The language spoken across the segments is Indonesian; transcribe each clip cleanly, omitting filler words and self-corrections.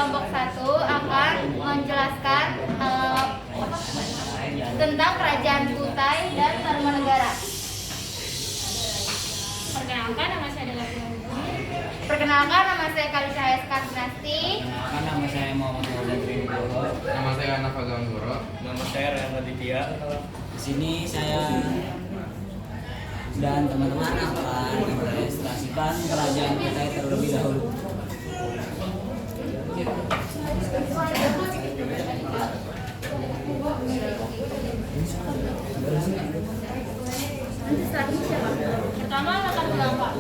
kelompok 1 akan menjelaskan tentang Kerajaan Kutai dan Tarumanegara. Perkenalkan, nama saya adalah Perkenalkan, nama saya Kalisaya Skarnasti. Perkenalkan, nama saya Muhammad Maulana Trinugroho. Nama saya Anak Faganggoro. Nama saya Ryan Raditya. Di sini saya dan teman-teman akan mengilustrasikan Kerajaan Kutai terlebih dahulu. Pertama, latar belakang.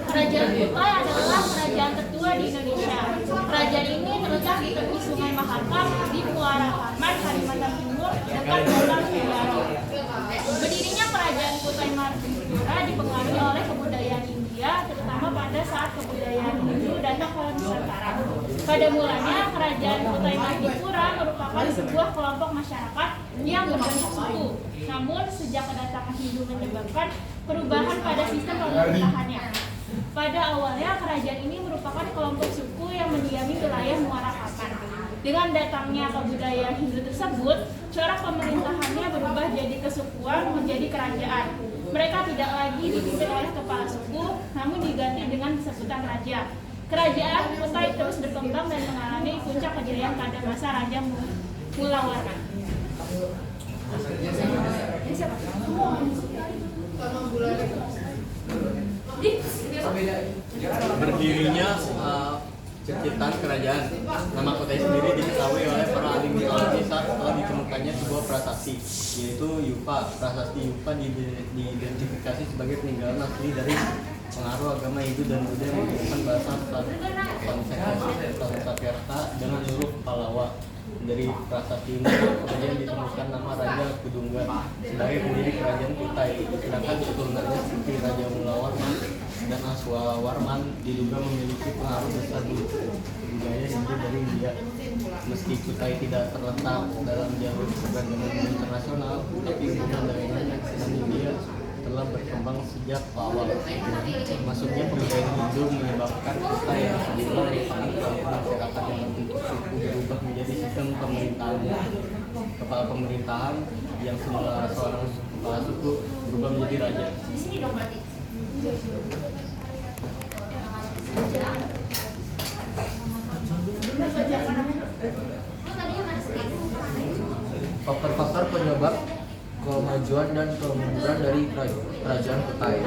Kerajaan Kutai adalah kerajaan tertua di Indonesia. Kerajaan ini terletak di tepi Sungai Mahakam di Muara Karman, Kalimantan Timur, dekat Danau Sindoro. Berdirinya Kerajaan Kutai Martapura dipengaruhi oleh kebudayaan India, terutama pada saat kebudayaan Hindu datang ke Nusantara. Pada mulanya, Kerajaan Kutai Martapura merupakan sebuah kelompok masyarakat yang berbentuk suku. Namun, sejak kedatangan Hindu menyebabkan perubahan pada sistem pemerintahannya. Pada awalnya, kerajaan ini merupakan kelompok suku yang mendiami wilayah Muara Karman. Dengan datangnya kebudayaan Hindu tersebut, corak pemerintahannya berubah jadi kesukuan menjadi kerajaan. Mereka tidak lagi dipimpin oleh kepala suku, namun diganti dengan sebutan raja. Kerajaan Kutai terus berkembang dan mengalami puncak kejayaan pada masa Raja Mulawarman. Berdirinya ciptaan kerajaan. Nama Kutai sendiri diketahui oleh para ahli mitologi saat telah ditemukannya sebuah prasasti, yaitu Yupa. Prasasti Yupa diidentifikasi sebagai peninggalan asli dari pengaruh agama Hindu dan Buddha yang menggunakan bahasa Sanskerta dengan huruf Pallava. Dari prasasti ini kemudian ditemukan nama Raja Kudungga sebagai pendiri kerajaan Kutai, sedangkan keturunannya seperti Raja Mulawarman dan Aswawarman diduga memiliki pengaruh besar budaya Hindu dari India. Meski Kutai tidak terletak dalam jalur perdagangan internasional, tapi hubungan dagangan dengan India telah berkembang sejak awal. Masuknya kebudayaan Hindu menyebabkan Kutai yang semula merupakan kelompok masyarakat yang berbentuk suku berubah menjadi sistem pemerintahan. Kepala pemerintahan yang semula seorang kepala suku berubah menjadi raja. Faktor-faktor penyebab kemajuan dan kemunduran dari kerajaan Kutai.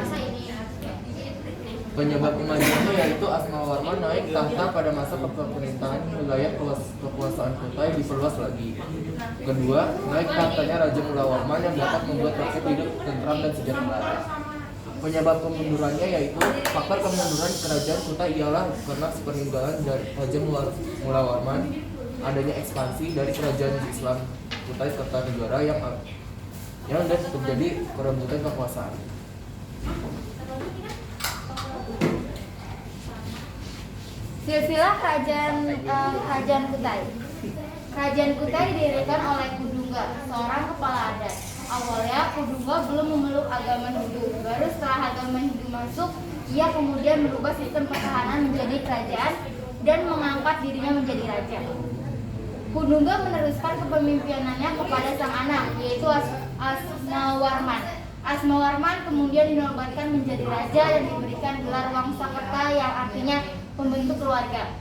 Penyebab kemajuannya yaitu Asmawarman naik tahta pada masa pemerintahan, wilayah kekuasaan Kutai diperluas lagi. Kedua, naik tahtanya Raja Mulawarman yang dapat membuat rakyat hidup tentram dan sejahtera. Penyebab kemundurannya yaitu faktor kemunduran kerajaan Kutai ialah karena peninggalan dari Raja Mulawarman, adanya ekspansi dari kerajaan Islam Kutai serta negara yang terjadi perebutan kekuasaan. Silsilah Kerajaan Kutai. Kerajaan Kutai didirikan oleh Kudungga, seorang kepala adat. Awalnya Kudungga belum memeluk agama Hindu. Baru setelah agama Hindu masuk, ia kemudian merubah sistem pertahanan menjadi kerajaan dan mengangkat dirinya menjadi raja. Kudungga meneruskan kepemimpinannya kepada sang anak, yaitu Asmawarman. Asmawarman kemudian dinobatkan menjadi raja dan diberikan gelar Wangsakerta yang artinya pembentuk keluarga.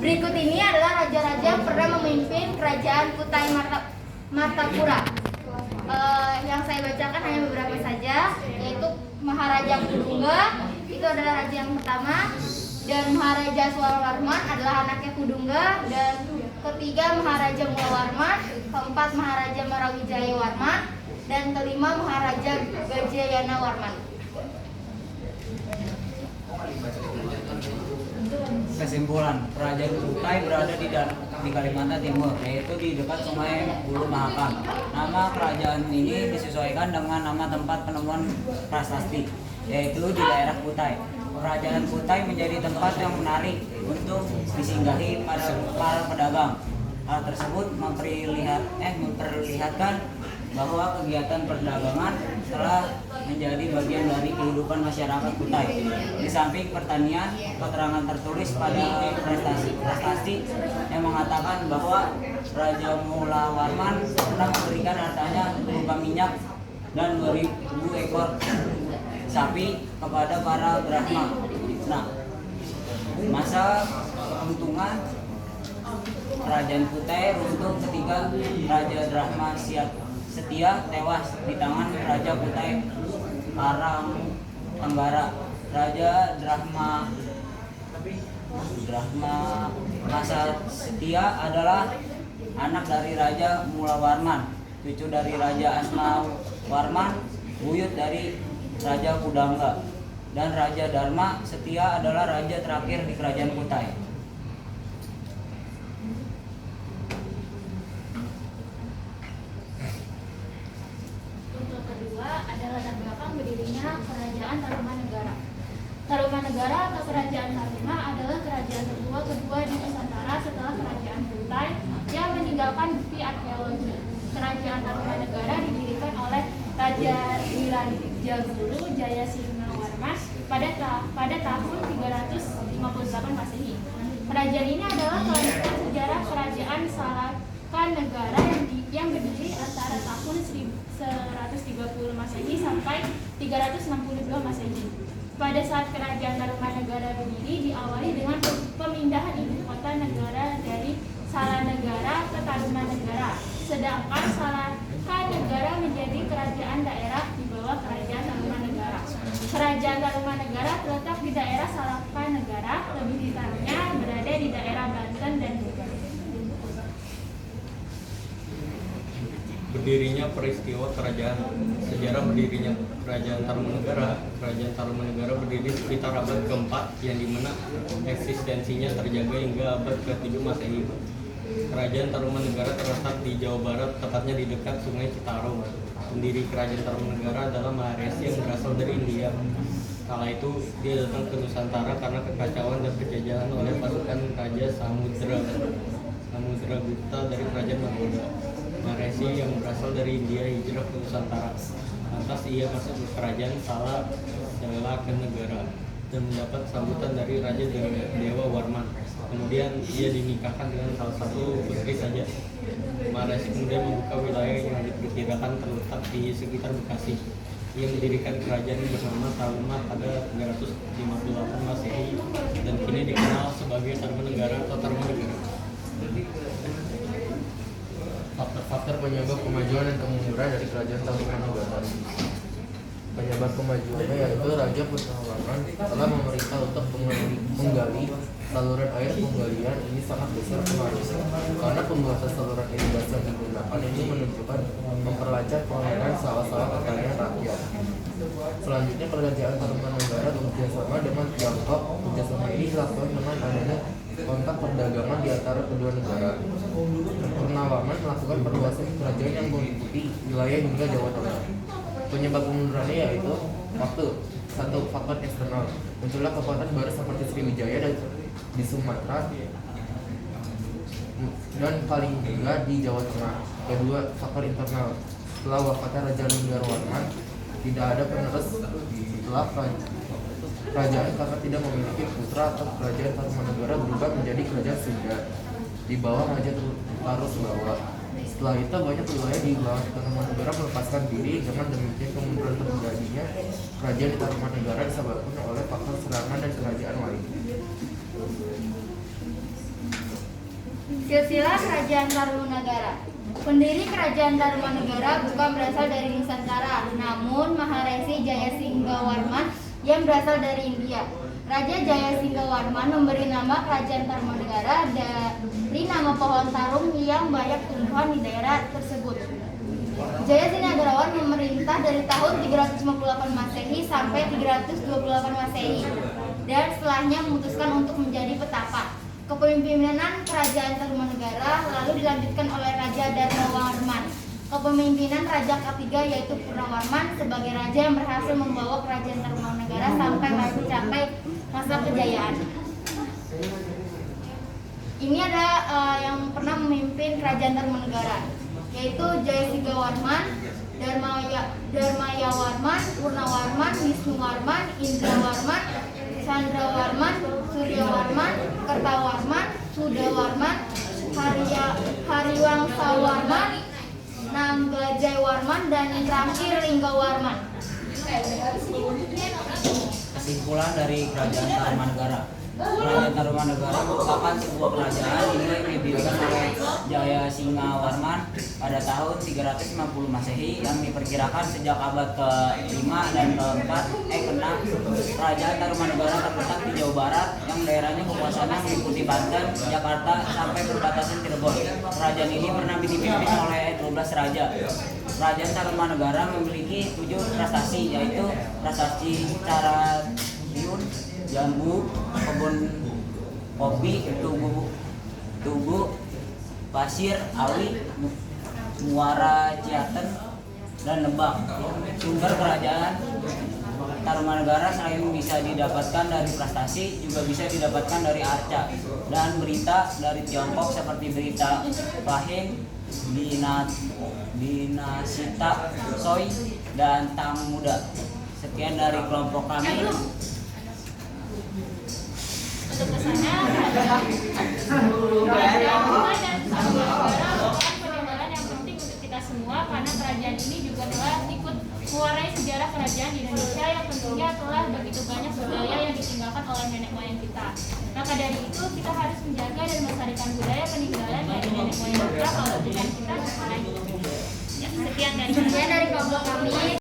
Berikut ini adalah raja-raja yang pernah memimpin kerajaan Kutai Martapura. Yang saya bacakan hanya beberapa saja, yaitu Maharaja Kudungga, itu adalah raja yang pertama, dan Maharaja Swawarman adalah anaknya Kudungga, dan ketiga Maharaja Mulawarman, keempat Maharaja Marawijaya Warman, dan kelima Maharaja Gajayana Warman. Kesimpulan, Kerajaan Kutai berada di Kalimantan Timur, yaitu di dekat Sungai Hulu Mahakam. Nama kerajaan ini disesuaikan dengan nama tempat penemuan prasasti, yaitu di daerah Kutai. Kerajaan Kutai menjadi tempat yang menarik untuk disinggahi para pedagang. Hal tersebut memperlihatkan bahwa kegiatan perdagangan telah menjadi bagian dari kehidupan masyarakat Kutai. Di samping pertanian, keterangan tertulis pada prestasi yang mengatakan bahwa Raja Mula Warman pernah memberikan hartanya berupa minyak dan 2000 ekor sapi kepada para Brahma. Nah, masa keuntungan Kerajaan Kutai runtuh ketika Raja Drahma Setia tewas di tangan Raja Kutai Karangtenggara. Raja Drahma Masa Setia adalah anak dari Raja Mula Warman, cucu dari Raja Asma Warman, buyut dari Raja Kudangga, dan Raja Dharma Setia adalah raja terakhir di Kerajaan Kutai. Adalah latar belakang berdirinya Kerajaan Tarumanegara. Tarumanegara atau Kerajaan Taruma adalah kerajaan tertua kedua di Nusantara setelah Kerajaan Kutai yang meninggalkan bukti arkeologi. Kerajaan Tarumanegara didirikan oleh Raja Wirajaguru Jayasinghawarman pada tahun 358 Masehi. Kerajaan ini adalah kelanjutan sejarah Kerajaan Salakanegara yang berdiri antara tahun 130 Masehi sampai 362 Masehi. Pada saat Kerajaan Tarumanegara berdiri diawali dengan pemindahan ibu kota negara dari Salanegara ke Tarumanegara, sedangkan Salakanegara menjadi kerajaan daerah di bawah Kerajaan Tarumanegara. Kerajaan Tarumanegara terletak di daerah Salakanegara, lebih detailnya berada di daerah Banten dan Bogor. Berdirinya peristiwa kerajaan. Sejarah berdirinya Kerajaan Tarumanegara. Kerajaan Tarumanegara berdiri sekitar abad ke-4 yang dimana eksistensinya terjaga hingga abad ke-7 Masehi. Kerajaan Tarumanegara terletak di Jawa Barat, tepatnya di dekat Sungai Citarum. Pendiri Kerajaan Tarumanegara adalah Maharesi yang berasal dari India. Kala itu dia datang ke Nusantara karena kekacauan dan penjajahan oleh pasukan Raja Samudra Gupta dari Kerajaan Magoda. Maharesi yang berasal dari India hijrah ke Nusantara. Lantas ia masuk ke Kerajaan Salakanegara dan mendapat sambutan dari Raja Dewa Warman. Kemudian ia dinikahkan dengan salah satu putri saja. Maharesi kemudian membuka wilayah yang diperkirakan terletak di sekitar Bekasi. Ia mendirikan kerajaan yang bernama Taruma pada 358 Masehi dan kini dikenal sebagai Tarumanegara atau Tarumanegara. Faktor-faktor penyebab kemajuan dan kemunduran dari Kerajaan Tarumanegara. Penyebab kemajuannya yaitu Raja Purnawarman telah memerintah untuk menggali saluran air. Penggalian ini sangat besar pengaruhnya karena pembuatan saluran irigasi yang digunakan ini menunjukkan memperlancar pengelolaan sawah-sawah pertanian rakyat. Selanjutnya Kerajaan Tarumanegara bekerjasama dengan Tiongkok. Kerjasama ini dilakukan dengan adanya kontak perdagangan di antara kedua negara. Purnawarman melakukan perluasan kerajaan yang meliputi wilayah hingga Jawa Tengah. Penyebab kemundurannya yaitu satu faktor eksternal, munculnya kekuatan baru seperti Sriwijaya di Sumatera dan paling juga di Jawa Tengah. Kedua, faktor internal, setelah wafatnya Raja Linggarwarman tidak ada penerus setelah kerajaan karena tidak memiliki putra atau Kerajaan Tarumanegara berubah menjadi Kerajaan Sunda di bawah Raja Tarusbawa. Setelah itu banyak wilayah di bawah Tarumanegara melepaskan diri. Dengan demikian kemunduran terjadinya kerajaan di Tarumanegara disebabkan oleh faktor serangan dan kerajaan lain. Silsilah Kerajaan Tarumanegara. Pendiri Kerajaan Tarumanegara bukan berasal dari Nusantara, namun Maharesi Jayasinghawarman yang berasal dari India. Raja Jayasinghawarman memberi nama Kerajaan Tarumanegara dari nama pohon tarum yang banyak tumbuhan di daerah tersebut. Jayasinghawarman memerintah dari tahun 358 Masehi sampai 328 Masehi dan setelahnya memutuskan untuk menjadi petapa. Kepemimpinan Kerajaan Tarumanegara lalu dilanjutkan oleh Raja Dharmawarman. Kepemimpinan Raja ketiga yaitu Purnawarman sebagai raja yang berhasil membawa Kerajaan Tarumanegara sampai mencapai masa kejayaan. Ini ada yang pernah memimpin Kerajaan Tarumanegara. yaitu Jayasigawarman, Darmayawarman, Purnawarman, Wisnuwarman, Indrawarman, Chandrawarman, Suryawarman, Kertawarman, Sudawarman, Hariwangsawarman, Nanggajaywarman, dan terakhir Linggawarman. Kesimpulan dari Kerajaan Tarumanegara. Kerajaan Tarumanegara merupakan sebuah kerajaan yang didirikan oleh Jayasingawarman pada tahun 350 Masehi yang diperkirakan sejak abad ke-5 dan ke-6. Kerajaan Tarumanegara terletak di Jawa Barat yang daerahnya kekuasaannya meliputi Banten, Jakarta sampai perbatasan Cirebon. Kerajaan ini pernah dipimpin oleh 12 raja. Kerajaan Tarumanegara memiliki 7 prestasi, yaitu prestasi Carayun, Jambu, kebun kopi, Tugu, Pasir, Awi, Muara Ciaten, dan Lebak. Sumber kerajaan Tarumanegara selain bisa didapatkan dari prestasi, juga bisa didapatkan dari arca dan berita dari Tiongkok seperti berita Pahing, Dinasita, Soy, dan Tang Muda. Sekian dari kelompok kami. Untuk kesana, kerajaan Kutai dan Tarumanegara merupakan peninggalan yang penting untuk kita semua karena kerajaan ini juga telah ikut mewarnai sejarah kerajaan di Indonesia yang tentunya telah begitu banyak budaya yang ditinggalkan oleh nenek moyang kita. Maka dari itu kita harus menjaga dan melestarikan budaya peninggalan dari nenek moyang kita kalau bukan kita siapa lagi. Ya, sekian dari Kelompok kami.